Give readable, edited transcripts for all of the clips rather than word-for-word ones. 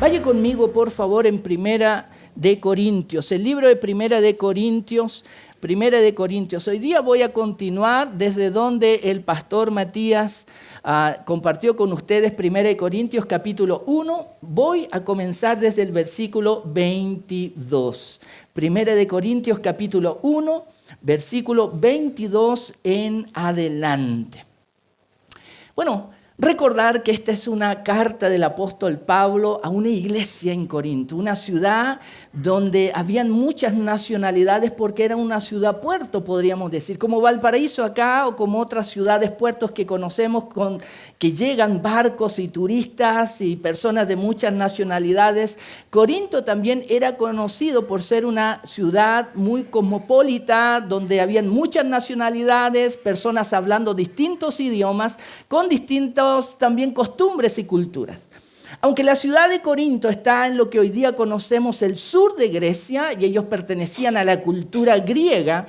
Vaya conmigo, por favor, en Primera de Corintios, el libro de Primera de Corintios. Hoy día voy a continuar desde donde el pastor Matías compartió con ustedes Primera de Corintios capítulo 1. Voy a comenzar desde el versículo 22. Primera de Corintios capítulo 1, versículo 22 en adelante. Bueno, recordar que esta es una carta del apóstol Pablo a una iglesia en Corinto, una ciudad donde habían muchas nacionalidades porque era una ciudad puerto, podríamos decir, como Valparaíso acá o como otras ciudades puertos que conocemos que llegan barcos y turistas y personas de muchas nacionalidades. Corinto también era conocido por ser una ciudad muy cosmopolita, donde habían muchas nacionalidades, personas hablando distintos idiomas, con distintos también costumbres y culturas. Aunque la ciudad de Corinto está en lo que hoy día conocemos el sur de Grecia y ellos pertenecían a la cultura griega,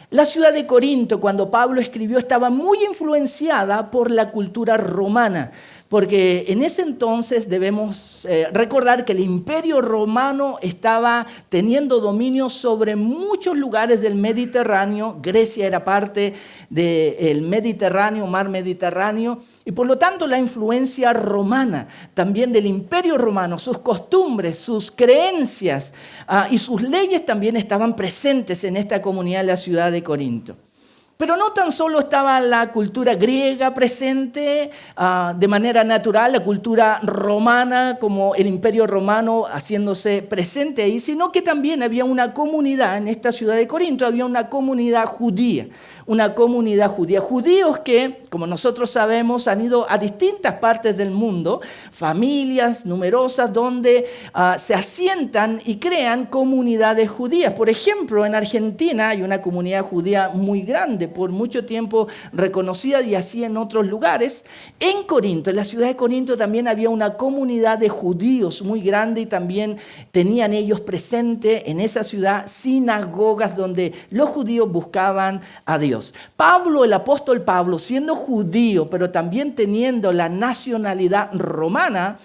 la ciudad de Corinto, cuando Pablo escribió, estaba muy influenciada por la cultura romana, porque en ese entonces debemos recordar que el imperio romano estaba teniendo dominio sobre muchos lugares del Mediterráneo. Grecia era parte del Mediterráneo, mar Mediterráneo, y por lo tanto la influencia romana, también del imperio romano, sus costumbres, sus creencias y sus leyes también estaban presentes en esta comunidad de la ciudad de Corinto. Pero no tan solo estaba la cultura griega presente de manera natural, la cultura romana como el imperio romano haciéndose presente ahí, sino que también había una comunidad en esta ciudad de Corinto, había una comunidad judía. Judíos que, como nosotros sabemos, han ido a distintas partes del mundo, familias numerosas donde se asientan y crean comunidades judías. Por ejemplo, en Argentina hay una comunidad judía muy grande, por mucho tiempo reconocida, y así en otros lugares. En Corinto, en la ciudad de Corinto, también había una comunidad de judíos muy grande y también tenían ellos presente en esa ciudad sinagogas donde los judíos buscaban a Dios. Pablo, el apóstol Pablo, siendo judío, pero también teniendo la nacionalidad romana,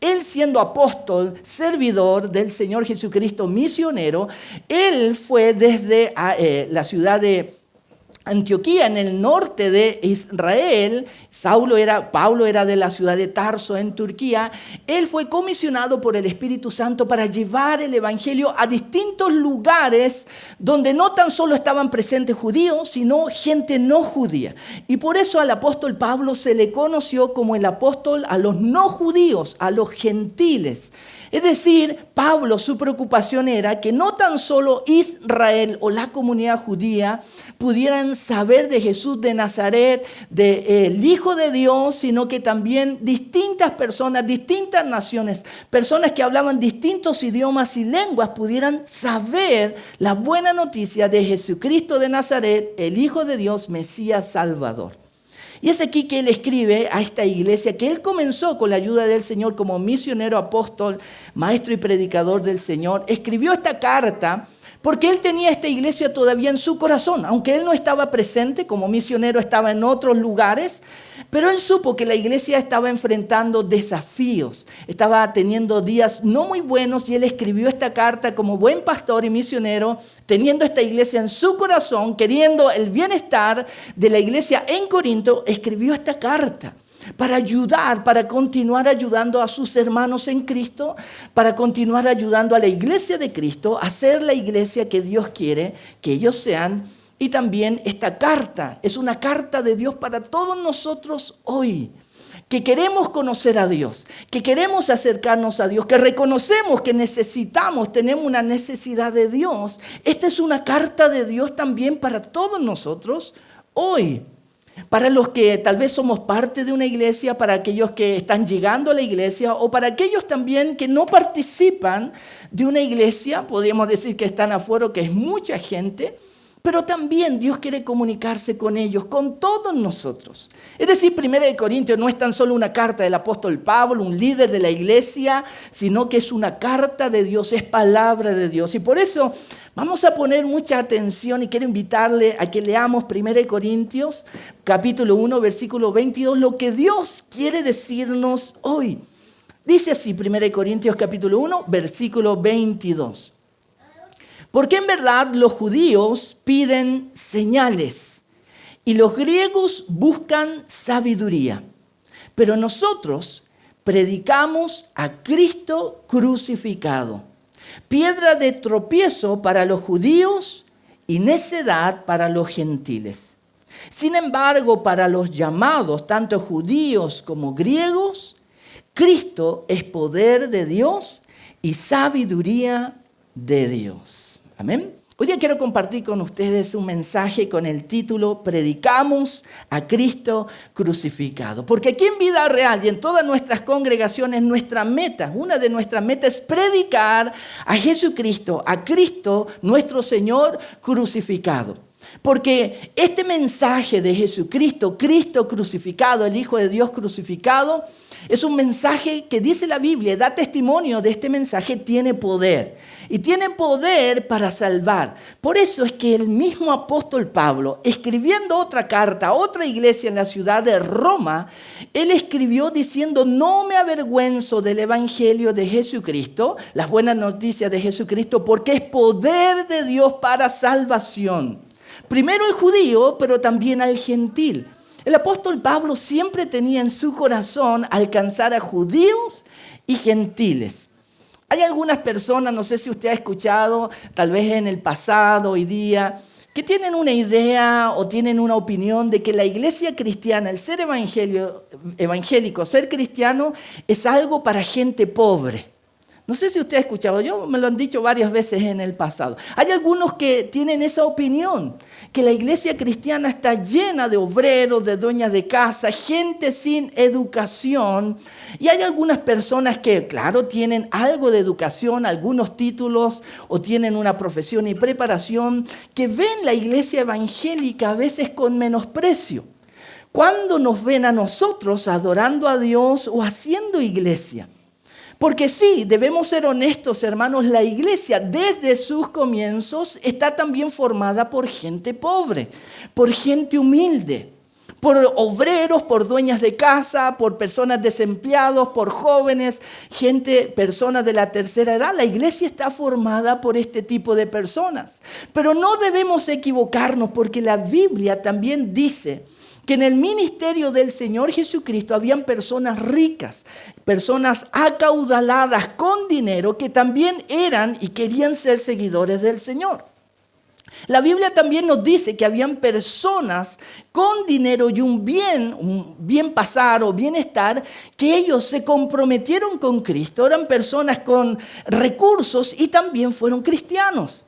él siendo apóstol, servidor del Señor Jesucristo, misionero, él fue desde la ciudad de Antioquía, en el norte de Israel. Pablo era de la ciudad de Tarso, en Turquía. Él fue comisionado por el Espíritu Santo para llevar el evangelio a distintos lugares donde no tan solo estaban presentes judíos, sino gente no judía. Y por eso al apóstol Pablo se le conoció como el apóstol a los no judíos, a los gentiles. Es decir, Pablo, su preocupación era que no tan solo Israel o la comunidad judía pudieran saber de Jesús de Nazaret, del Hijo de Dios, sino que también distintas personas, distintas naciones, personas que hablaban distintos idiomas y lenguas pudieran saber la buena noticia de Jesucristo de Nazaret, el Hijo de Dios, Mesías Salvador. Y es aquí que él escribe a esta iglesia que él comenzó con la ayuda del Señor como misionero, apóstol, maestro y predicador del Señor. Escribió esta carta porque él tenía esta iglesia todavía en su corazón, aunque él no estaba presente como misionero, estaba en otros lugares, pero él supo que la iglesia estaba enfrentando desafíos, estaba teniendo días no muy buenos, y él escribió esta carta como buen pastor y misionero, teniendo esta iglesia en su corazón, queriendo el bienestar de la iglesia en Corinto. Escribió esta carta para ayudar, para continuar ayudando a sus hermanos en Cristo, para continuar ayudando a la iglesia de Cristo a ser la iglesia que Dios quiere que ellos sean. Y también esta carta es una carta de Dios para todos nosotros hoy, que queremos conocer a Dios, que queremos acercarnos a Dios, que reconocemos que tenemos una necesidad de Dios. Esta es una carta de Dios también para todos nosotros hoy. Para los que tal vez somos parte de una iglesia, para aquellos que están llegando a la iglesia, o para aquellos también que no participan de una iglesia, podríamos decir que están afuera, que es mucha gente, pero también Dios quiere comunicarse con ellos, con todos nosotros. Es decir, 1 Corintios no es tan solo una carta del apóstol Pablo, un líder de la iglesia, sino que es una carta de Dios, es palabra de Dios. Y por eso vamos a poner mucha atención y quiero invitarle a que leamos 1 Corintios, capítulo 1, versículo 22, lo que Dios quiere decirnos hoy. Dice así, 1 Corintios capítulo 1, versículo 22. Porque en verdad los judíos piden señales y los griegos buscan sabiduría. Pero nosotros predicamos a Cristo crucificado, piedra de tropiezo para los judíos y necedad para los gentiles. Sin embargo, para los llamados, tanto judíos como griegos, Cristo es poder de Dios y sabiduría de Dios. Amén. Hoy día quiero compartir con ustedes un mensaje con el título Predicamos a Cristo crucificado. Porque aquí en Vida Real y en todas nuestras congregaciones, una de nuestras metas es predicar a Jesucristo, a Cristo, nuestro Señor crucificado. Porque este mensaje de Jesucristo, Cristo crucificado, el Hijo de Dios crucificado, es un mensaje que dice la Biblia, da testimonio de este mensaje, tiene poder. Y tiene poder para salvar. Por eso es que el mismo apóstol Pablo, escribiendo otra carta a otra iglesia en la ciudad de Roma, él escribió diciendo, no me avergüenzo del evangelio de Jesucristo, las buenas noticias de Jesucristo, porque es poder de Dios para salvación. Primero el judío, pero también al gentil. El apóstol Pablo siempre tenía en su corazón alcanzar a judíos y gentiles. Hay algunas personas, no sé si usted ha escuchado, tal vez en el pasado, hoy día, que tienen una idea o tienen una opinión de que la iglesia cristiana, el ser evangélico, ser cristiano, es algo para gente pobre. No sé si usted ha escuchado, me lo han dicho varias veces en el pasado. Hay algunos que tienen esa opinión, que la iglesia cristiana está llena de obreros, de dueñas de casa, gente sin educación. Y hay algunas personas que, claro, tienen algo de educación, algunos títulos o tienen una profesión y preparación, que ven la iglesia evangélica a veces con menosprecio. ¿Cuándo nos ven a nosotros adorando a Dios o haciendo iglesia? Porque sí, debemos ser honestos, hermanos, la iglesia desde sus comienzos está también formada por gente pobre, por gente humilde, por obreros, por dueñas de casa, por personas desempleados, por jóvenes, personas de la tercera edad. La iglesia está formada por este tipo de personas. Pero no debemos equivocarnos porque la Biblia también dice que en el ministerio del Señor Jesucristo habían personas ricas, personas acaudaladas con dinero que también eran y querían ser seguidores del Señor. La Biblia también nos dice que habían personas con dinero y un bien pasar o bienestar, que ellos se comprometieron con Cristo, eran personas con recursos y también fueron cristianos.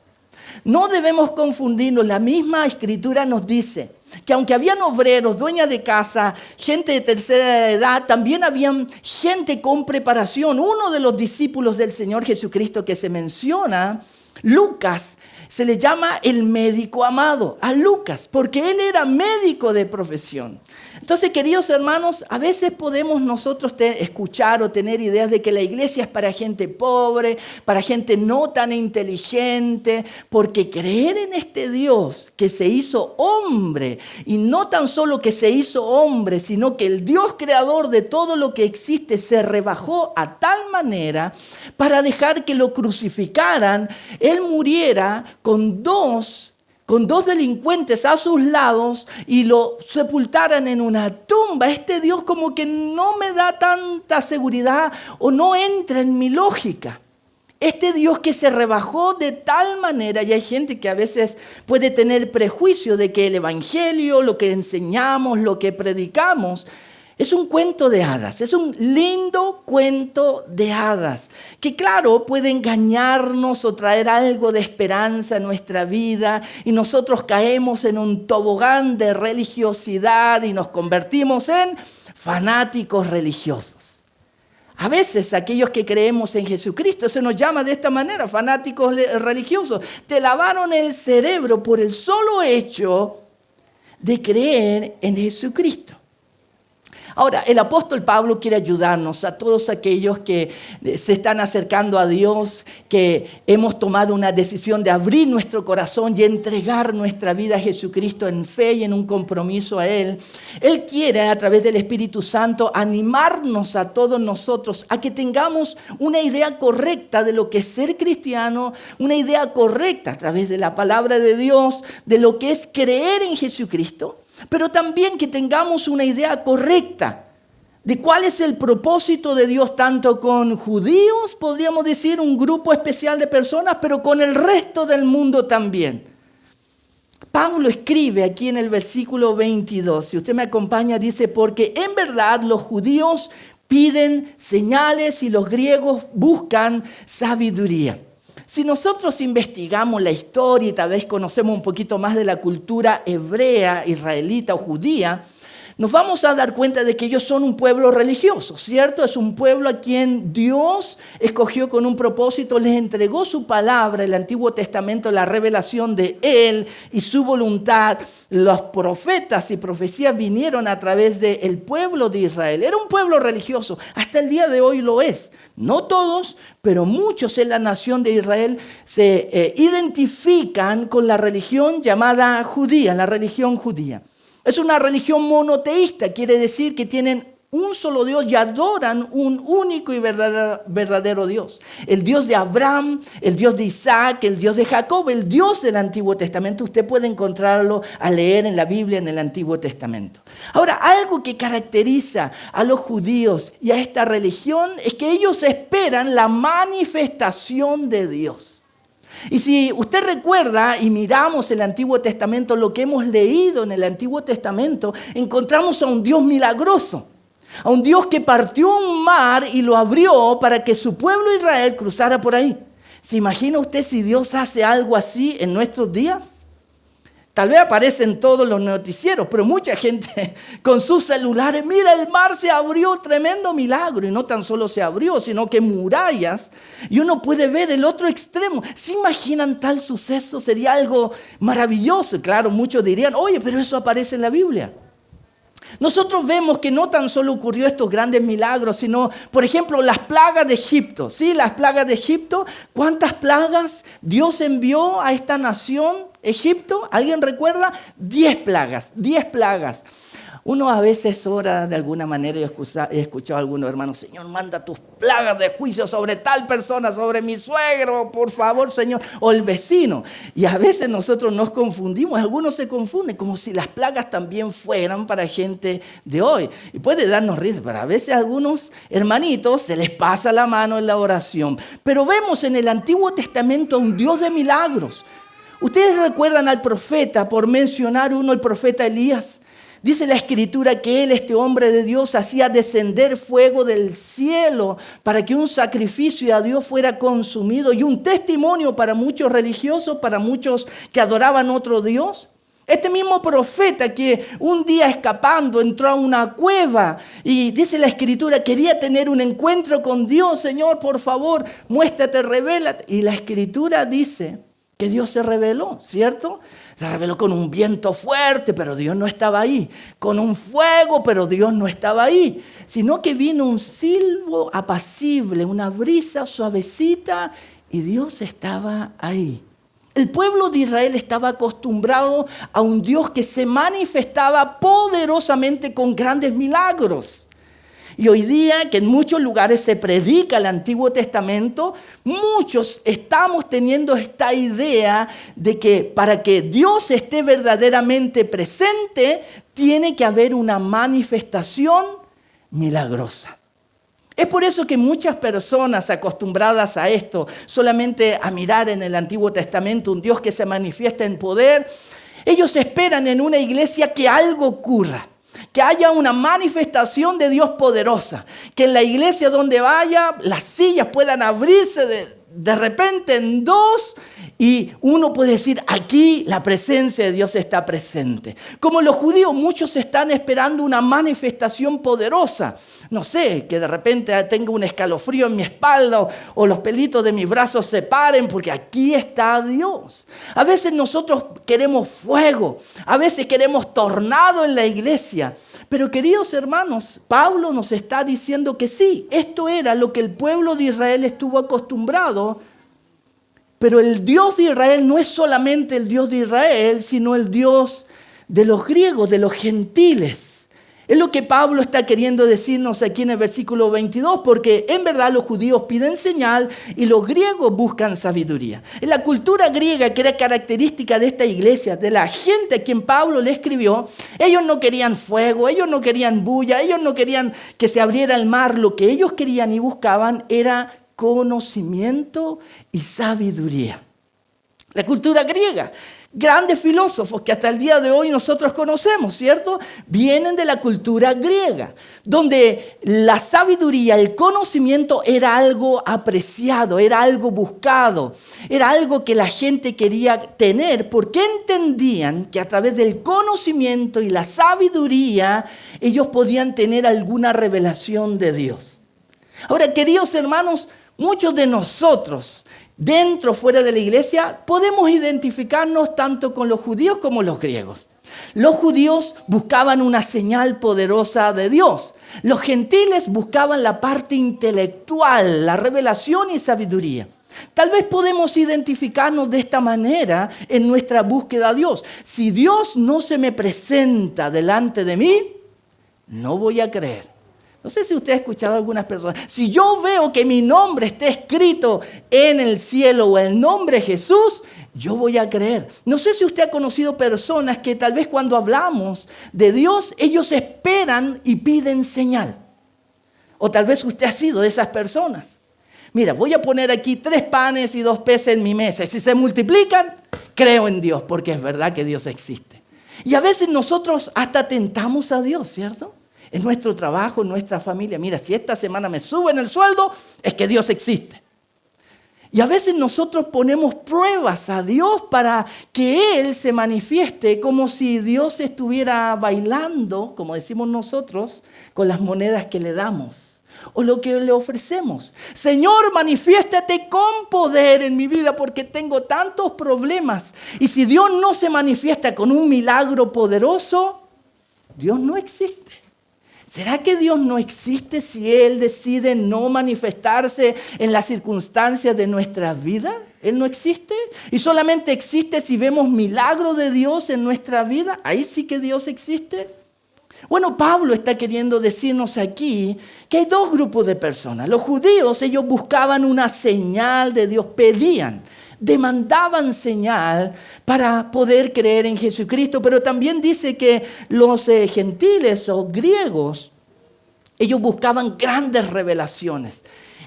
No debemos confundirnos, la misma Escritura nos dice que aunque habían obreros, dueñas de casa, gente de tercera edad, también habían gente con preparación. Uno de los discípulos del Señor Jesucristo que se menciona, Lucas, se le llama el médico amado, a Lucas, porque él era médico de profesión. Entonces, queridos hermanos, a veces podemos nosotros escuchar o tener ideas de que la iglesia es para gente pobre, para gente no tan inteligente, porque creer en este Dios que se hizo hombre, y no tan solo que se hizo hombre, sino que el Dios creador de todo lo que existe se rebajó a tal manera para dejar que lo crucificaran, él muriera con dos delincuentes a sus lados y lo sepultaran en una tumba. Este Dios como que no me da tanta seguridad o no entra en mi lógica. Este Dios que se rebajó de tal manera, y hay gente que a veces puede tener prejuicio de que el evangelio, lo que enseñamos, lo que predicamos, es un cuento de hadas, es un lindo cuento de hadas, que claro, puede engañarnos o traer algo de esperanza a nuestra vida y nosotros caemos en un tobogán de religiosidad y nos convertimos en fanáticos religiosos. A veces aquellos que creemos en Jesucristo se nos llama de esta manera, fanáticos religiosos. Te lavaron el cerebro por el solo hecho de creer en Jesucristo. Ahora, el apóstol Pablo quiere ayudarnos a todos aquellos que se están acercando a Dios, que hemos tomado una decisión de abrir nuestro corazón y entregar nuestra vida a Jesucristo en fe y en un compromiso a Él. Él quiere, a través del Espíritu Santo, animarnos a todos nosotros a que tengamos una idea correcta de lo que es ser cristiano, una idea correcta a través de la palabra de Dios, de lo que es creer en Jesucristo. Pero también que tengamos una idea correcta de cuál es el propósito de Dios, tanto con judíos, podríamos decir, un grupo especial de personas, pero con el resto del mundo también. Pablo escribe aquí en el versículo 22, si usted me acompaña, dice, porque en verdad los judíos piden señales y los griegos buscan sabiduría. Si nosotros investigamos la historia y tal vez conocemos un poquito más de la cultura hebrea, israelita o judía, nos vamos a dar cuenta de que ellos son un pueblo religioso, ¿cierto? Es un pueblo a quien Dios escogió con un propósito, les entregó su palabra, el Antiguo Testamento, la revelación de Él y su voluntad. Los profetas y profecías vinieron a través del pueblo de Israel. Era un pueblo religioso, hasta el día de hoy lo es. No todos, pero muchos en la nación de Israel se identifican con la religión llamada judía, la religión judía. Es una religión monoteísta, quiere decir que tienen un solo Dios y adoran un único y verdadero Dios. El Dios de Abraham, el Dios de Isaac, el Dios de Jacob, el Dios del Antiguo Testamento. Usted puede encontrarlo a leer en la Biblia en el Antiguo Testamento. Ahora, algo que caracteriza a los judíos y a esta religión es que ellos esperan la manifestación de Dios. Y si usted recuerda y miramos el Antiguo Testamento, lo que hemos leído en el Antiguo Testamento, encontramos a un Dios milagroso, a un Dios que partió un mar y lo abrió para que su pueblo Israel cruzara por ahí. ¿Se imagina usted si Dios hace algo así en nuestros días? Tal vez aparece en todos los noticieros, pero mucha gente con sus celulares, mira, el mar se abrió, tremendo milagro. Y no tan solo se abrió, sino que murallas. Y uno puede ver el otro extremo. ¿Se imaginan tal suceso? Sería algo maravilloso. Claro, muchos dirían, oye, pero eso aparece en la Biblia. Nosotros vemos que no tan solo ocurrió estos grandes milagros, sino, por ejemplo, las plagas de Egipto. ¿Sí? Las plagas de Egipto. ¿Cuántas plagas Dios envió a esta nación, Egipto? ¿Alguien recuerda? 10 plagas, 10 plagas. Uno a veces ora de alguna manera, he escuchado a algunos hermanos, Señor, manda tus plagas de juicio sobre tal persona, sobre mi suegro, por favor, Señor, o el vecino. Y a veces nosotros nos confundimos, algunos se confunden, como si las plagas también fueran para gente de hoy. Y puede darnos risa, pero a veces a algunos hermanitos se les pasa la mano en la oración. Pero vemos en el Antiguo Testamento a un Dios de milagros. Ustedes recuerdan al profeta, por mencionar uno, el profeta Elías. Dice la Escritura que él, este hombre de Dios, hacía descender fuego del cielo para que un sacrificio a Dios fuera consumido y un testimonio para muchos religiosos, para muchos que adoraban otro Dios. Este mismo profeta que un día escapando entró a una cueva y dice la Escritura, quería tener un encuentro con Dios. Señor, por favor, muéstrate, revélate. Y la Escritura dice que Dios se reveló, ¿cierto? Se reveló con un viento fuerte, pero Dios no estaba ahí. Con un fuego, pero Dios no estaba ahí. Sino que vino un silbo apacible, una brisa suavecita, y Dios estaba ahí. El pueblo de Israel estaba acostumbrado a un Dios que se manifestaba poderosamente con grandes milagros. Y hoy día que en muchos lugares se predica el Antiguo Testamento, muchos estamos teniendo esta idea de que para que Dios esté verdaderamente presente, tiene que haber una manifestación milagrosa. Es por eso que muchas personas acostumbradas a esto, solamente a mirar en el Antiguo Testamento un Dios que se manifiesta en poder, ellos esperan en una iglesia que algo ocurra. Que haya una manifestación de Dios poderosa. Que en la iglesia donde vaya, las sillas puedan abrirse de repente en dos, y uno puede decir, aquí la presencia de Dios está presente. Como los judíos, muchos están esperando una manifestación poderosa. No sé, que de repente tenga un escalofrío en mi espalda o los pelitos de mis brazos se paren porque aquí está Dios. A veces nosotros queremos fuego, a veces queremos tornado en la iglesia. Pero queridos hermanos, Pablo nos está diciendo que sí, esto era lo que el pueblo de Israel estuvo acostumbrado. Pero el Dios de Israel no es solamente el Dios de Israel, sino el Dios de los griegos, de los gentiles. Es lo que Pablo está queriendo decirnos aquí en el versículo 22, porque en verdad los judíos piden señal y los griegos buscan sabiduría. En la cultura griega, que era característica de esta iglesia, de la gente a quien Pablo le escribió, ellos no querían fuego, ellos no querían bulla, ellos no querían que se abriera el mar. Lo que ellos querían y buscaban era conocimiento y sabiduría. La cultura griega, grandes filósofos que hasta el día de hoy nosotros conocemos, ¿cierto? Vienen de la cultura griega, donde la sabiduría, el conocimiento era algo apreciado, era algo buscado, era algo que la gente quería tener porque entendían que a través del conocimiento y la sabiduría ellos podían tener alguna revelación de Dios. Ahora, queridos hermanos, muchos de nosotros, dentro o fuera de la iglesia, podemos identificarnos tanto con los judíos como los griegos. Los judíos buscaban una señal poderosa de Dios. Los gentiles buscaban la parte intelectual, la revelación y sabiduría. Tal vez podemos identificarnos de esta manera en nuestra búsqueda a Dios. Si Dios no se me presenta delante de mí, no voy a creer. No sé si usted ha escuchado a algunas personas. Si yo veo que mi nombre está escrito en el cielo o el nombre de Jesús, yo voy a creer. No sé si usted ha conocido personas que tal vez cuando hablamos de Dios, ellos esperan y piden señal. O tal vez usted ha sido de esas personas. Mira, voy a poner aquí 3 panes y 2 peces en mi mesa. Y si se multiplican, creo en Dios, porque es verdad que Dios existe. Y a veces nosotros hasta tentamos a Dios, ¿cierto? En nuestro trabajo, en nuestra familia. Mira, si esta semana me suben el sueldo, es que Dios existe. Y a veces nosotros ponemos pruebas a Dios para que Él se manifieste como si Dios estuviera bailando, como decimos nosotros, con las monedas que le damos o lo que le ofrecemos. Señor, manifiéstate con poder en mi vida porque tengo tantos problemas. Y si Dios no se manifiesta con un milagro poderoso, Dios no existe. ¿Será que Dios no existe si Él decide no manifestarse en las circunstancias de nuestra vida? ¿Él no existe? ¿Y solamente existe si vemos milagros de Dios en nuestra vida? ¿Ahí sí que Dios existe? Bueno, Pablo está queriendo decirnos aquí que hay 2 grupos de personas. Los judíos, ellos buscaban una señal de Dios, pedían, demandaban señal para poder creer en Jesucristo, pero también dice que los gentiles o griegos, ellos buscaban grandes revelaciones,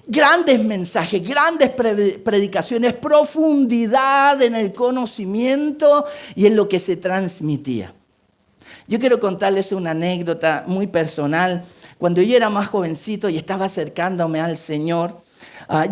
grandes mensajes, grandes predicaciones, profundidad en el conocimiento y en lo que se transmitía. Yo quiero contarles una anécdota muy personal. Cuando yo era más jovencito y estaba acercándome al Señor,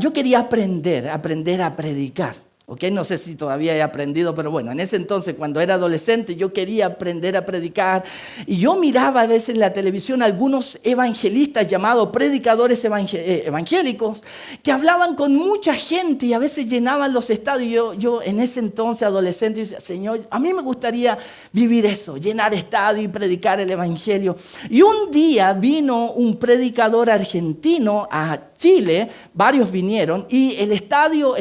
yo quería aprender a predicar. ¿Okay? No sé si todavía he aprendido, pero bueno, en ese entonces cuando era adolescente yo quería aprender a predicar y yo miraba a veces en la televisión algunos evangelistas llamados predicadores evangélicos que hablaban con mucha gente y a veces llenaban los estadios. Yo en ese entonces adolescente decía, Señor, a mí me gustaría vivir eso, llenar estadios y predicar el evangelio. Y un día vino un predicador argentino a Chile, varios vinieron y el estadio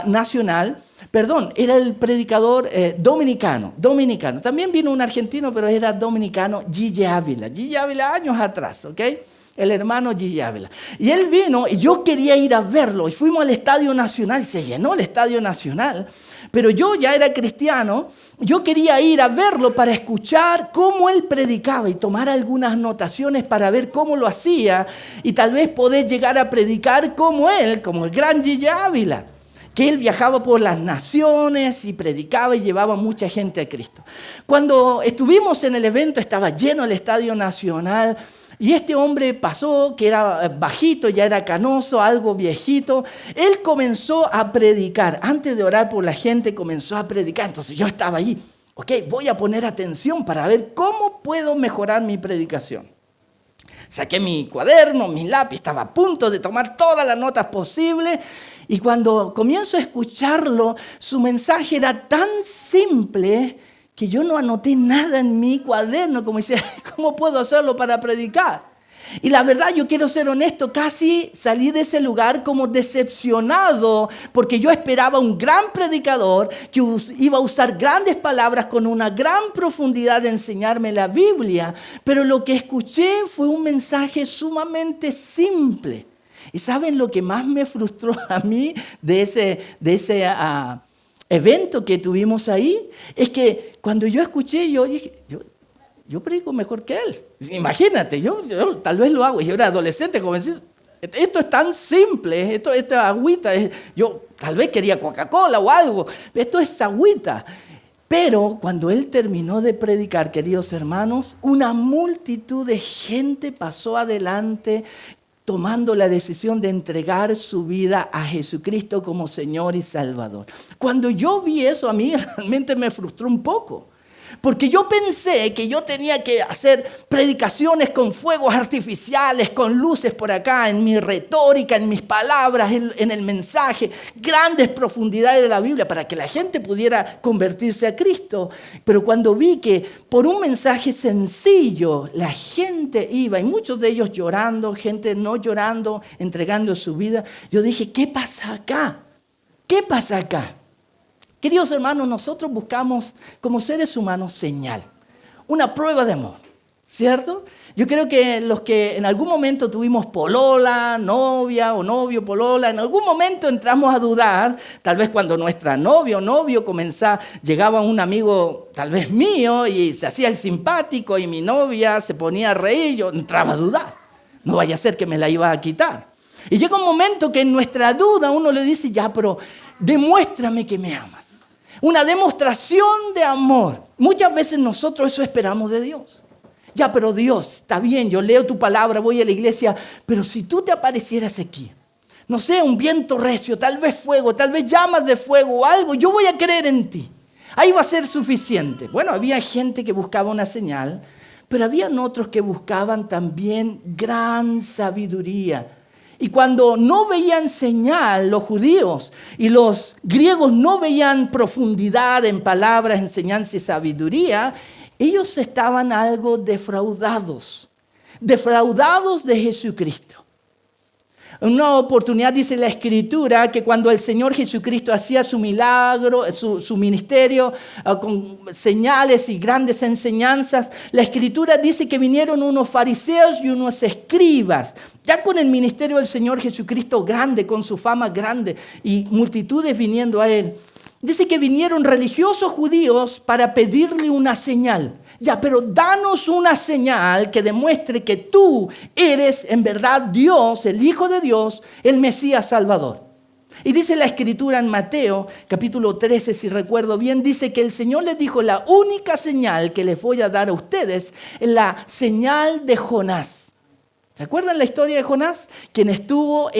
nacional, era el predicador dominicano. También vino un argentino, pero era dominicano, Gigi Ávila, años atrás, ¿ok? El hermano Gigi Ávila. Y él vino y yo quería ir a verlo y fuimos al Estadio Nacional, se llenó el Estadio Nacional, pero yo ya era cristiano, yo quería ir a verlo para escuchar cómo él predicaba y tomar algunas anotaciones para ver cómo lo hacía y tal vez poder llegar a predicar como él, como el gran Gigi Ávila, que él viajaba por las naciones y predicaba y llevaba mucha gente a Cristo. Cuando estuvimos en el evento, estaba lleno el Estadio Nacional. Y este hombre pasó, que era bajito, ya era canoso, algo viejito. Él comenzó a predicar. Antes de orar por la gente, comenzó a predicar. Entonces yo estaba ahí. Ok, voy a poner atención para ver cómo puedo mejorar mi predicación. Saqué mi cuaderno, mi lápiz, estaba a punto de tomar todas las notas posibles. Y cuando comienzo a escucharlo, su mensaje era tan simple que yo no anoté nada en mi cuaderno, como decía, ¿cómo puedo hacerlo para predicar? Y la verdad, yo quiero ser honesto, casi salí de ese lugar como decepcionado, porque yo esperaba un gran predicador que iba a usar grandes palabras con una gran profundidad de enseñarme la Biblia, pero lo que escuché fue un mensaje sumamente simple. ¿Y saben lo que más me frustró a mí de ese evento que tuvimos ahí? Es que cuando yo escuché, yo dije, yo predico mejor que él. Imagínate, yo tal vez lo hago. Yo era adolescente, convencido. Esto es tan simple, esto es agüita. Yo tal vez quería Coca-Cola o algo. Esto es agüita. Pero cuando él terminó de predicar, queridos hermanos, una multitud de gente pasó adelante tomando la decisión de entregar su vida a Jesucristo como Señor y Salvador. Cuando yo vi eso, a mí realmente me frustró un poco. Porque yo pensé que yo tenía que hacer predicaciones con fuegos artificiales, con luces por acá, en mi retórica, en mis palabras, en el mensaje, grandes profundidades de la Biblia para que la gente pudiera convertirse a Cristo. Pero cuando vi que por un mensaje sencillo la gente iba, y muchos de ellos llorando, gente no llorando, entregando su vida, yo dije, ¿qué pasa acá? ¿Qué pasa acá? Queridos hermanos, nosotros buscamos como seres humanos señal, una prueba de amor, ¿cierto? Yo creo que los que en algún momento tuvimos polola, novia o novio, polola, en algún momento entramos a dudar, tal vez cuando nuestra novia o novio llegaba un amigo tal vez mío y se hacía el simpático y mi novia se ponía a reír, yo entraba a dudar, no vaya a ser que me la iba a quitar. Y llega un momento que en nuestra duda uno le dice, ya, pero demuéstrame que me amas. Una demostración de amor. Muchas veces nosotros eso esperamos de Dios. Ya, pero Dios, está bien, yo leo tu palabra, voy a la iglesia, pero si tú te aparecieras aquí, no sé, un viento recio, tal vez fuego, tal vez llamas de fuego o algo, yo voy a creer en ti. Ahí va a ser suficiente. Bueno, había gente que buscaba una señal, pero habían otros que buscaban también gran sabiduría. Y cuando no veían señal, los judíos y los griegos no veían profundidad en palabras, enseñanza y sabiduría, ellos estaban algo defraudados de Jesucristo. En una oportunidad dice la Escritura que cuando el Señor Jesucristo hacía su milagro, su ministerio con señales y grandes enseñanzas, la Escritura dice que vinieron unos fariseos y unos escribas, ya con el ministerio del Señor Jesucristo grande, con su fama grande y multitudes viniendo a Él. Dice que vinieron religiosos judíos para pedirle una señal. Ya, pero danos una señal que demuestre que tú eres en verdad Dios, el Hijo de Dios, el Mesías Salvador. Y dice la Escritura en Mateo, capítulo 13, si recuerdo bien, dice que el Señor les dijo, la única señal que les voy a dar a ustedes es la señal de Jonás. ¿Se acuerdan la historia de Jonás? Quien estuvo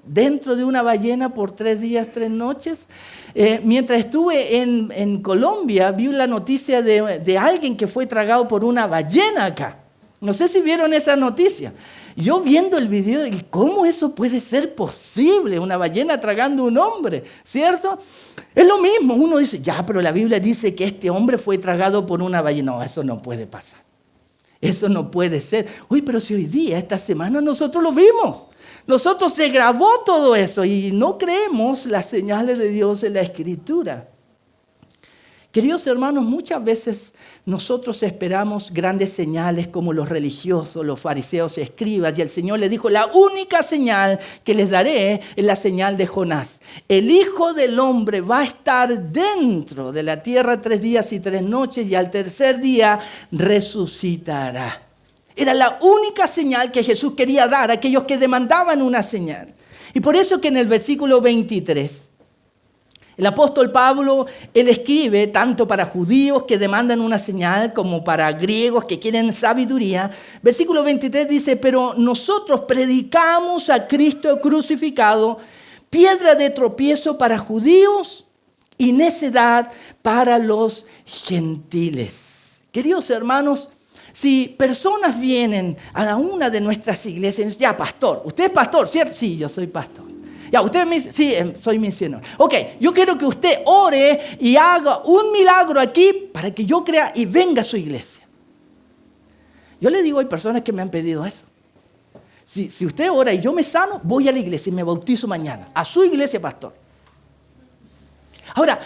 dentro de una ballena por 3 días, 3 noches. Mientras estuve en Colombia, vi la noticia de alguien que fue tragado por una ballena acá. No sé si vieron esa noticia. Yo viendo el video, dije, ¿cómo eso puede ser posible? Una ballena tragando a un hombre, ¿cierto? Es lo mismo. Uno dice, ya, pero la Biblia dice que este hombre fue tragado por una ballena. No, eso no puede pasar. Eso no puede ser. Uy, pero si hoy día, esta semana, nosotros lo vimos. Nosotros se grabó todo eso y no creemos las señales de Dios en la Escritura. Queridos hermanos, muchas veces nosotros esperamos grandes señales como los religiosos, los fariseos y escribas. Y el Señor les dijo, la única señal que les daré es la señal de Jonás. El Hijo del Hombre va a estar dentro de la tierra 3 días y 3 noches y al tercer día resucitará. Era la única señal que Jesús quería dar a aquellos que demandaban una señal. Y por eso que en el versículo 23... El apóstol Pablo, él escribe tanto para judíos que demandan una señal como para griegos que quieren sabiduría. Versículo 23 dice, pero nosotros predicamos a Cristo crucificado, piedra de tropiezo para judíos y necedad para los gentiles. Queridos hermanos, si personas vienen a una de nuestras iglesias y dicen, ya pastor, ¿usted es pastor, cierto? Sí, yo soy pastor. Ya, usted me dice, sí, soy misionero. Ok, yo quiero que usted ore y haga un milagro aquí para que yo crea y venga a su iglesia. Yo le digo, hay personas que me han pedido eso. Si usted ora y yo me sano, voy a la iglesia y me bautizo mañana. A su iglesia, pastor. Ahora,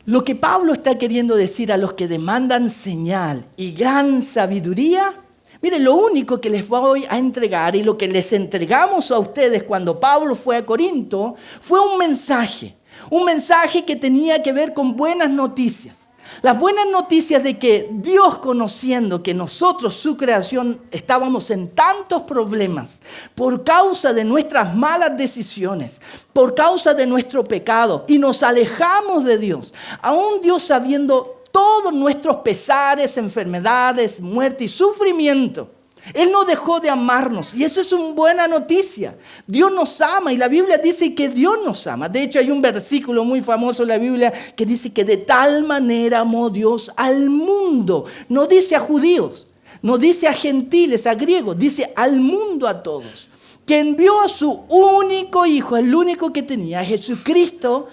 lo que Pablo está queriendo decir a los que demandan señal y gran sabiduría, miren, lo único que les voy a entregar y lo que les entregamos a ustedes cuando Pablo fue a Corinto fue un mensaje que tenía que ver con buenas noticias. Las buenas noticias de que Dios, conociendo que nosotros, su creación, estábamos en tantos problemas por causa de nuestras malas decisiones, por causa de nuestro pecado, y nos alejamos de Dios, aún Dios sabiendo todos nuestros pesares, enfermedades, muerte y sufrimiento, Él no dejó de amarnos, y eso es una buena noticia. Dios nos ama y la Biblia dice que Dios nos ama. De hecho, hay un versículo muy famoso en la Biblia que dice que de tal manera amó Dios al mundo. No dice a judíos, no dice a gentiles, a griegos, dice al mundo, a todos. Que envió a su único Hijo, el único que tenía, a Jesucristo,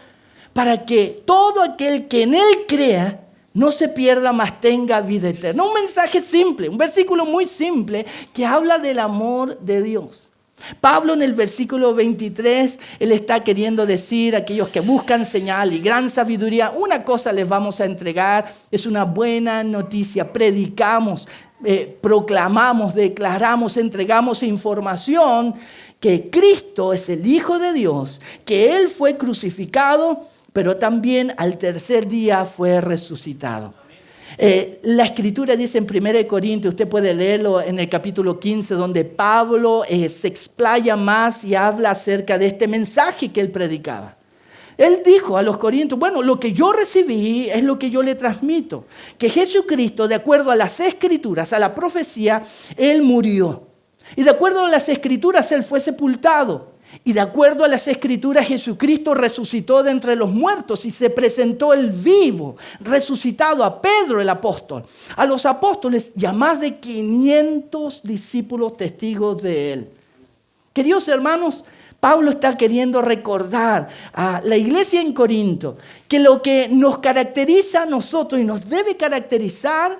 para que todo aquel que en Él crea no se pierda, mas tenga vida eterna. Un mensaje simple, un versículo muy simple que habla del amor de Dios. Pablo en el versículo 23, él está queriendo decir a aquellos que buscan señal y gran sabiduría, una cosa les vamos a entregar, es una buena noticia. Predicamos, proclamamos, declaramos, entregamos información que Cristo es el Hijo de Dios, que Él fue crucificado, pero también al tercer día fue resucitado. La escritura dice en 1 Corintios, usted puede leerlo en el capítulo 15, donde Pablo se explaya más y habla acerca de este mensaje que él predicaba. Él dijo a los corintios, bueno, lo que yo recibí es lo que yo le transmito. Que Jesucristo, de acuerdo a las escrituras, a la profecía, Él murió. Y de acuerdo a las escrituras, Él fue sepultado. Y de acuerdo a las escrituras, Jesucristo resucitó de entre los muertos y se presentó el vivo, resucitado a Pedro el apóstol, a los apóstoles y a más de 500 discípulos testigos de él. Queridos hermanos, Pablo está queriendo recordar a la iglesia en Corinto que lo que nos caracteriza a nosotros y nos debe caracterizar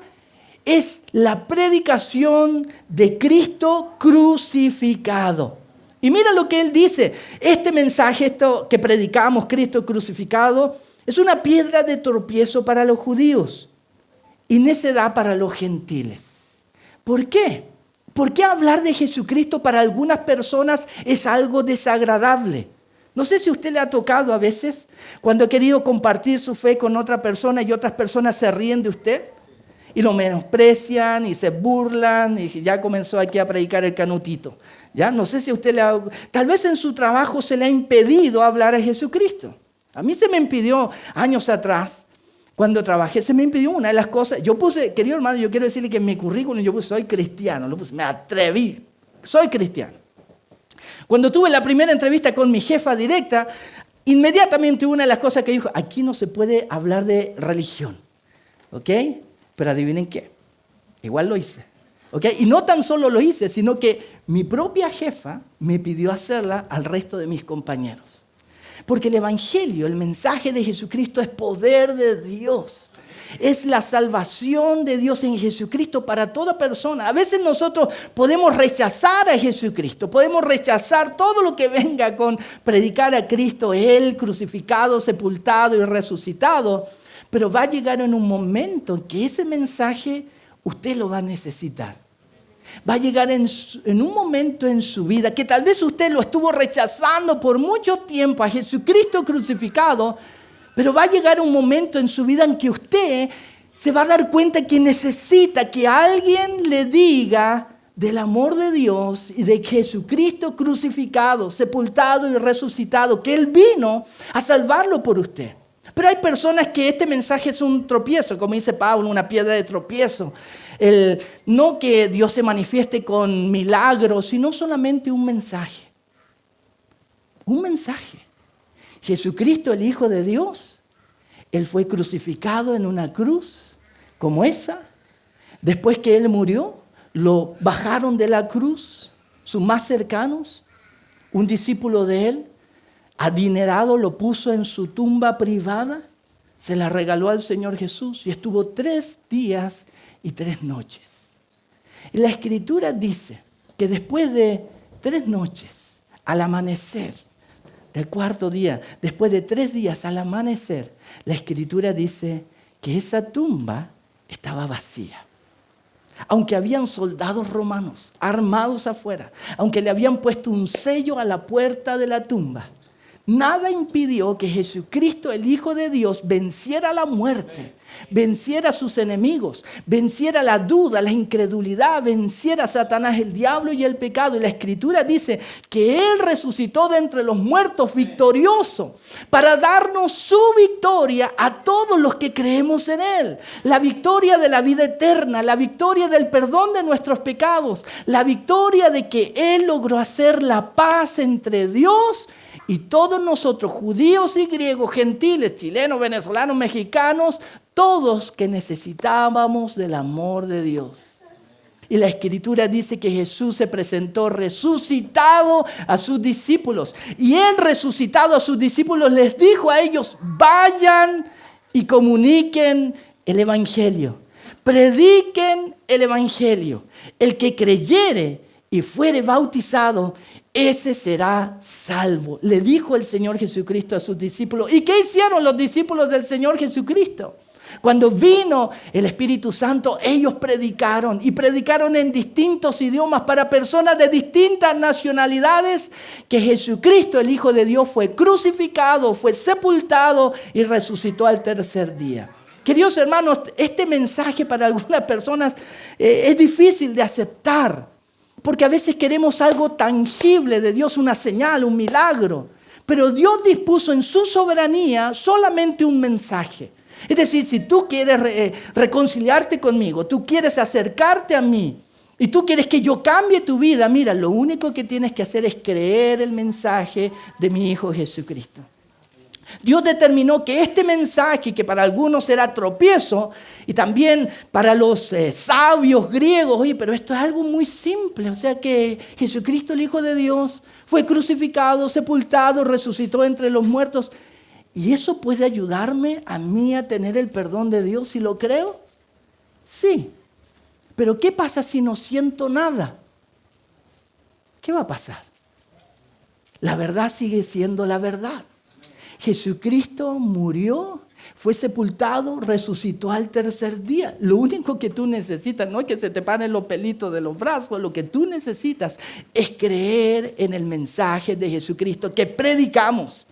es la predicación de Cristo crucificado. Y mira lo que él dice, este mensaje, esto que predicamos, Cristo crucificado, es una piedra de tropiezo para los judíos y necedad para los gentiles. ¿Por qué? ¿Por qué hablar de Jesucristo para algunas personas es algo desagradable? No sé si a usted le ha tocado a veces cuando ha querido compartir su fe con otra persona y otras personas se ríen de usted y lo menosprecian y se burlan y ya comenzó aquí a predicar el canutito. Ya no sé si a usted tal vez en su trabajo se le ha impedido hablar a Jesucristo. A mí se me impidió años atrás, cuando trabajé, se me impidió una de las cosas. Yo puse, querido hermano, yo quiero decirle que en mi currículum yo puse, soy cristiano. Me atreví, soy cristiano. Cuando tuve la primera entrevista con mi jefa directa, inmediatamente una de las cosas que dijo, aquí no se puede hablar de religión. ¿Ok? Pero adivinen qué, igual lo hice. ¿Okay? Y no tan solo lo hice, sino que mi propia jefa me pidió hacerla al resto de mis compañeros. Porque el evangelio, el mensaje de Jesucristo es poder de Dios. Es la salvación de Dios en Jesucristo para toda persona. A veces nosotros podemos rechazar a Jesucristo, podemos rechazar todo lo que venga con predicar a Cristo, Él crucificado, sepultado y resucitado. Pero va a llegar en un momento en que ese mensaje usted lo va a necesitar. Va a llegar en un momento en su vida que tal vez usted lo estuvo rechazando por mucho tiempo a Jesucristo crucificado, pero va a llegar un momento en su vida en que usted se va a dar cuenta que necesita que alguien le diga del amor de Dios y de Jesucristo crucificado, sepultado y resucitado, que Él vino a salvarlo por usted. Pero hay personas que este mensaje es un tropiezo, como dice Pablo, una piedra de tropiezo. No que Dios se manifieste con milagros, sino solamente un mensaje. Un mensaje. Jesucristo, el Hijo de Dios, Él fue crucificado en una cruz como esa. Después que Él murió, lo bajaron de la cruz, sus más cercanos. Un discípulo de Él, adinerado, lo puso en su tumba privada, se la regaló al Señor Jesús y estuvo 3 días y 3 noches. Y la Escritura dice que después de 3 noches, al amanecer, del 4.º día, después de 3 días al amanecer, la Escritura dice que esa tumba estaba vacía. Aunque habían soldados romanos armados afuera, aunque le habían puesto un sello a la puerta de la tumba, nada impidió que Jesucristo, el Hijo de Dios, venciera la muerte, venciera a sus enemigos, venciera la duda, la incredulidad, venciera a Satanás, el diablo y el pecado. Y la Escritura dice que Él resucitó de entre los muertos victorioso para darnos su victoria a todos los que creemos en Él. La victoria de la vida eterna, la victoria del perdón de nuestros pecados, la victoria de que Él logró hacer la paz entre Dios y todos nosotros, judíos y griegos, gentiles, chilenos, venezolanos, mexicanos, todos que necesitábamos del amor de Dios. Y la Escritura dice que Jesús se presentó resucitado a sus discípulos. Y Él, resucitado a sus discípulos, les dijo a ellos: vayan y comuniquen el Evangelio. Prediquen el Evangelio. El que creyere y fuere bautizado, ese será salvo. Le dijo el Señor Jesucristo a sus discípulos. ¿Y qué hicieron los discípulos del Señor Jesucristo? Cuando vino el Espíritu Santo, ellos predicaron y predicaron en distintos idiomas para personas de distintas nacionalidades que Jesucristo, el Hijo de Dios, fue crucificado, fue sepultado y resucitó al 3.er día. Queridos hermanos, este mensaje para algunas personas es difícil de aceptar, porque a veces queremos algo tangible de Dios, una señal, un milagro. Pero Dios dispuso en su soberanía solamente un mensaje. Es decir, si tú quieres reconciliarte conmigo, tú quieres acercarte a mí y tú quieres que yo cambie tu vida, mira, lo único que tienes que hacer es creer el mensaje de mi Hijo Jesucristo. Dios determinó que este mensaje, que para algunos será tropiezo, y también para los sabios griegos, oye, pero esto es algo muy simple, o sea que Jesucristo, el Hijo de Dios, fue crucificado, sepultado, resucitó entre los muertos, y eso puede ayudarme a mí a tener el perdón de Dios si lo creo. Sí, pero ¿qué pasa si no siento nada? ¿Qué va a pasar? La verdad sigue siendo la verdad. Jesucristo murió, fue sepultado, resucitó al 3.er día. Lo único que tú necesitas, no es que se te paren los pelitos de los brazos, lo que tú necesitas es creer en el mensaje de Jesucristo que predicamos.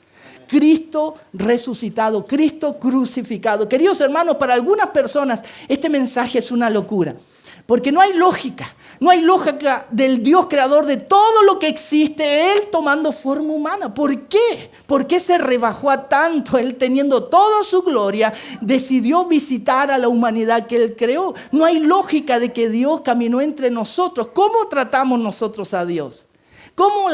Cristo resucitado, Cristo crucificado. Queridos hermanos, para algunas personas este mensaje es una locura, porque no hay lógica del Dios creador de todo lo que existe, Él tomando forma humana. ¿Por qué? ¿Por qué se rebajó a tanto? Él, teniendo toda su gloria, decidió visitar a la humanidad que Él creó. No hay lógica de que Dios caminó entre nosotros. ¿Cómo tratamos nosotros a Dios? ¿Cómo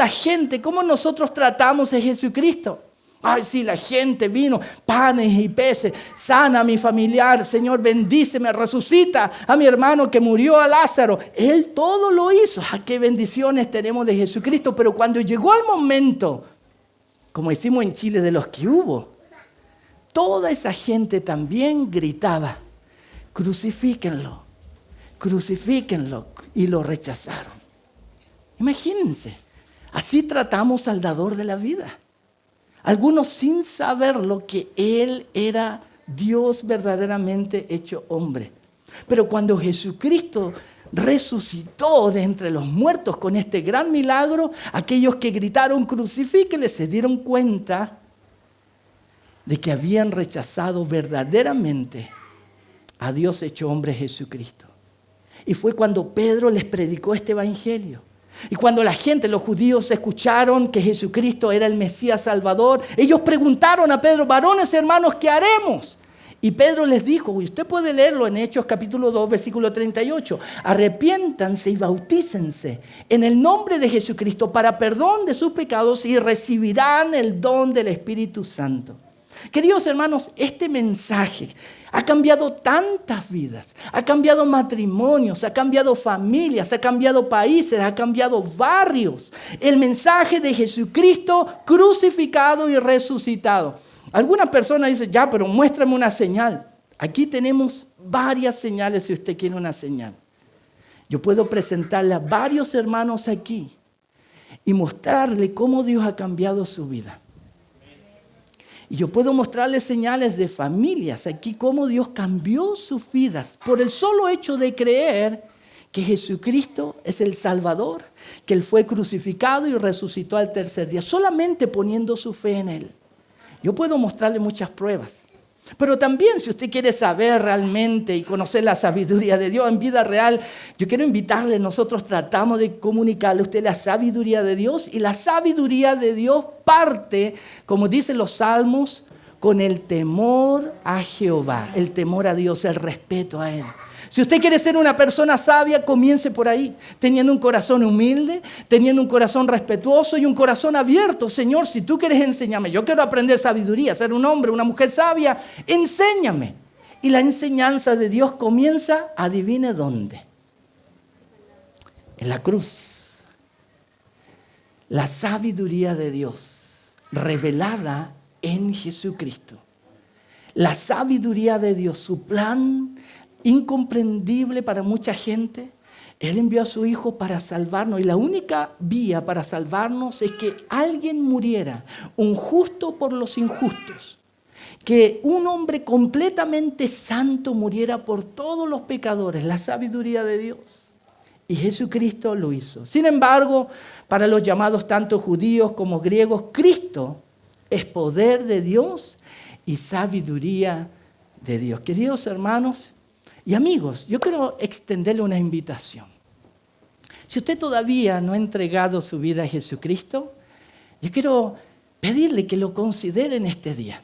nosotros tratamos a Jesucristo? Ay, sí, la gente vino, panes y peces, sana a mi familiar, Señor, bendíceme, resucita a mi hermano que murió, a Lázaro. Él todo lo hizo. ¡Ah, qué bendiciones tenemos de Jesucristo! Pero cuando llegó el momento, como decimos en Chile, de los que hubo, toda esa gente también gritaba: crucifíquenlo, crucifíquenlo, y lo rechazaron. Imagínense, así tratamos al dador de la vida. Algunos sin saberlo que Él era Dios verdaderamente hecho hombre. Pero cuando Jesucristo resucitó de entre los muertos con este gran milagro, aquellos que gritaron crucifíquenle se dieron cuenta de que habían rechazado verdaderamente a Dios hecho hombre, Jesucristo. Y fue cuando Pedro les predicó este evangelio. Y cuando la gente, los judíos, escucharon que Jesucristo era el Mesías Salvador, ellos preguntaron a Pedro: varones hermanos, ¿qué haremos? Y Pedro les dijo, y usted puede leerlo en Hechos capítulo 2, versículo 38, arrepiéntanse y bautícense en el nombre de Jesucristo para perdón de sus pecados y recibirán el don del Espíritu Santo. Queridos hermanos, este mensaje ha cambiado tantas vidas, ha cambiado matrimonios, ha cambiado familias, ha cambiado países, ha cambiado barrios. El mensaje de Jesucristo crucificado y resucitado. Algunas personas dicen, ya, pero muéstrame una señal. Aquí tenemos varias señales si usted quiere una señal. Yo puedo presentarle a varios hermanos aquí y mostrarle cómo Dios ha cambiado su vida. Y yo puedo mostrarle señales de familias aquí, cómo Dios cambió sus vidas por el solo hecho de creer que Jesucristo es el Salvador, que Él fue crucificado y resucitó al tercer día, solamente poniendo su fe en Él. Yo puedo mostrarle muchas pruebas. Pero también, si usted quiere saber realmente y conocer la sabiduría de Dios en vida real, yo quiero invitarle, nosotros tratamos de comunicarle a usted la sabiduría de Dios. Y la sabiduría de Dios parte, como dicen los salmos, con el temor a Jehová, el temor a Dios, el respeto a Él. Si usted quiere ser una persona sabia, comience por ahí, teniendo un corazón humilde, teniendo un corazón respetuoso y un corazón abierto. Señor, si tú quieres enseñarme, yo quiero aprender sabiduría, ser un hombre, una mujer sabia, enséñame. Y la enseñanza de Dios comienza, adivine dónde. En la cruz. La sabiduría de Dios revelada en Jesucristo. La sabiduría de Dios, su plan incomprendible para mucha gente. Él envió a su Hijo para salvarnos y la única vía para salvarnos es que alguien muriera, un justo por los injustos, que un hombre completamente santo muriera por todos los pecadores, la sabiduría de Dios. Y Jesucristo lo hizo. Sin embargo, para los llamados tanto judíos como griegos, Cristo es poder de Dios y sabiduría de Dios. Queridos hermanos y amigos, yo quiero extenderle una invitación. Si usted todavía no ha entregado su vida a Jesucristo, yo quiero pedirle que lo considere en este día.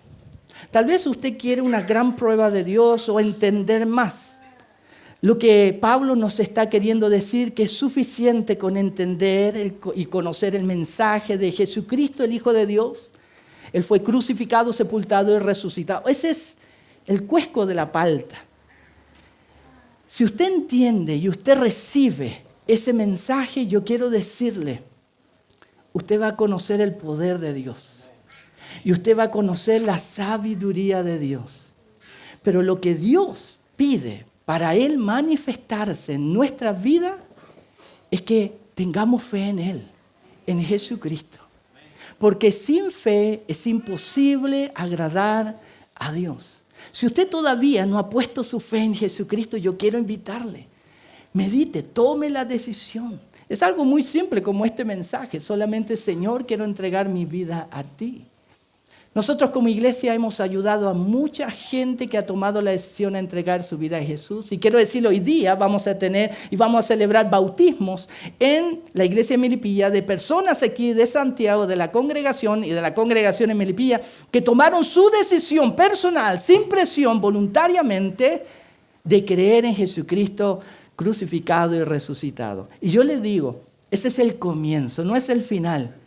Tal vez usted quiere una gran prueba de Dios o entender más. Lo que Pablo nos está queriendo decir, que es suficiente con entender y conocer el mensaje de Jesucristo, el Hijo de Dios. Él fue crucificado, sepultado y resucitado. Ese es el cuesco de la palta. Si usted entiende y usted recibe ese mensaje, yo quiero decirle, usted va a conocer el poder de Dios. Y usted va a conocer la sabiduría de Dios. Pero lo que Dios pide para Él manifestarse en nuestra vida es que tengamos fe en Él, en Jesucristo. Porque sin fe es imposible agradar a Dios. Si usted todavía no ha puesto su fe en Jesucristo, yo quiero invitarle. Medite, tome la decisión. Es algo muy simple como este mensaje. Solamente, Señor, quiero entregar mi vida a ti. Nosotros como iglesia hemos ayudado a mucha gente que ha tomado la decisión de entregar su vida a Jesús. Y quiero decirlo, hoy día vamos a tener y vamos a celebrar bautismos en la iglesia de Melipilla de personas aquí de Santiago, de la congregación y de la congregación en Melipilla, que tomaron su decisión personal, sin presión, voluntariamente, de creer en Jesucristo crucificado y resucitado. Y yo les digo, ese es el comienzo, no es el final.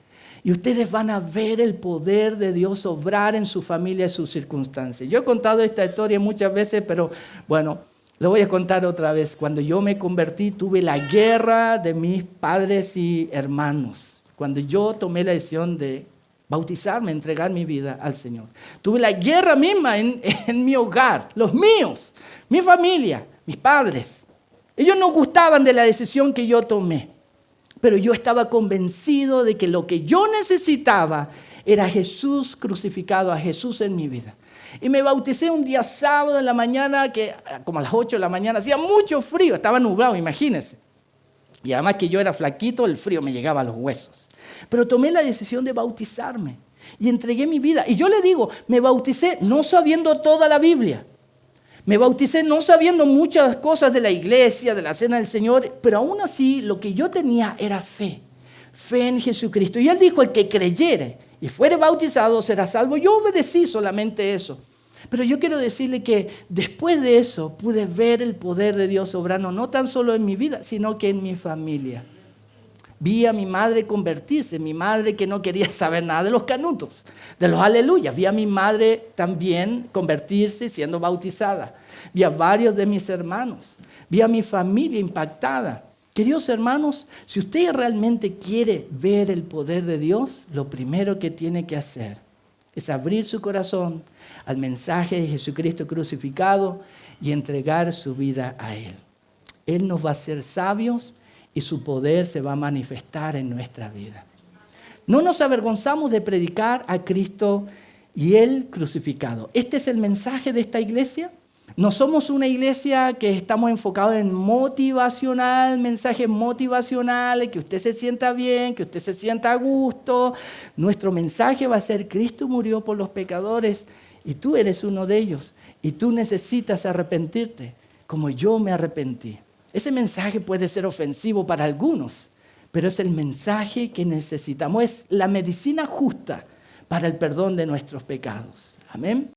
Y ustedes van a ver el poder de Dios obrar en su familia y sus circunstancias. Yo he contado esta historia muchas veces, pero bueno, lo voy a contar otra vez. Cuando yo me convertí, tuve la guerra de mis padres y hermanos. Cuando yo tomé la decisión de bautizarme, entregar mi vida al Señor. Tuve la guerra misma en mi hogar, los míos, mi familia, mis padres. Ellos no gustaban de la decisión que yo tomé. Pero yo estaba convencido de que lo que yo necesitaba era a Jesús crucificado, a Jesús en mi vida. Y me bauticé un día sábado en la mañana, que como a las 8 de la mañana, hacía mucho frío, estaba nublado, imagínense. Y además que yo era flaquito, el frío me llegaba a los huesos. Pero tomé la decisión de bautizarme y entregué mi vida. Y yo le digo, me bauticé no sabiendo toda la Biblia. Me bauticé no sabiendo muchas cosas de la iglesia, de la cena del Señor, pero aún así lo que yo tenía era fe. Fe en Jesucristo. Y Él dijo, el que creyere y fuere bautizado será salvo. Yo obedecí solamente eso. Pero yo quiero decirle que después de eso pude ver el poder de Dios obrando, no tan solo en mi vida, sino que en mi familia. Vi a mi madre convertirse, mi madre que no quería saber nada de los canutos, de los aleluyas. Vi a mi madre también convertirse siendo bautizada. Vi a varios de mis hermanos. Vi a mi familia impactada. Queridos hermanos, si usted realmente quiere ver el poder de Dios, lo primero que tiene que hacer es abrir su corazón al mensaje de Jesucristo crucificado y entregar su vida a Él. Él nos va a hacer sabios y su poder se va a manifestar en nuestra vida. No nos avergonzamos de predicar a Cristo y Él crucificado. Este es el mensaje de esta iglesia. No somos una iglesia que estamos enfocados en motivacional, mensajes motivacionales, que usted se sienta bien, que usted se sienta a gusto. Nuestro mensaje va a ser: Cristo murió por los pecadores y tú eres uno de ellos. Y tú necesitas arrepentirte como yo me arrepentí. Ese mensaje puede ser ofensivo para algunos, pero es el mensaje que necesitamos. Es la medicina justa para el perdón de nuestros pecados. Amén.